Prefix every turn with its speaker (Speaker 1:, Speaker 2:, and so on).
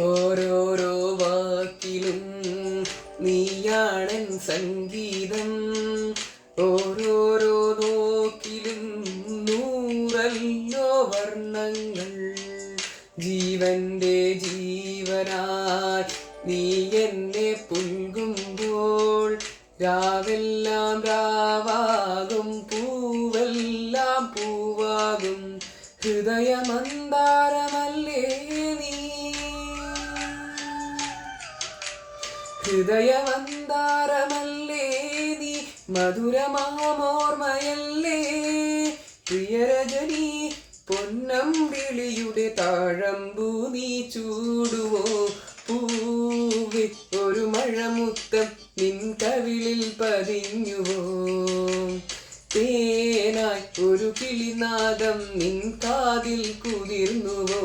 Speaker 1: ഓരോരോ വാക്കിലും നീയാണൻ സംഗീതം, ഓരോരോ നോക്കിലും നൂറല്ലോ വർണ്ണങ്ങൾ. ജീവന്റെ ജീവനായി നീ എന്നെ പുൽകുമ്പോൾ രാവെല്ലാം രാവാകും, പൂവെല്ലാം പൂവാകും. ഹൃദയമന്താരമല്ലേ നീ, ഹൃദയമന്താരമല്ലേ നീ, മധുരമാമോർമ്മയല്ലേ പ്രിയരജനി. പൊന്നമ്പിളിയുടെ താഴമ്പൂ നീ ചൂടുവോ പൂവി, ഒരു മഴമുത്തം നിൻ കവിളിൽ പതിഞ്ഞുവോ. തേനായി ഒരു കിളിനാദം നിൻ കാതിൽ കുതിർന്നുവോ.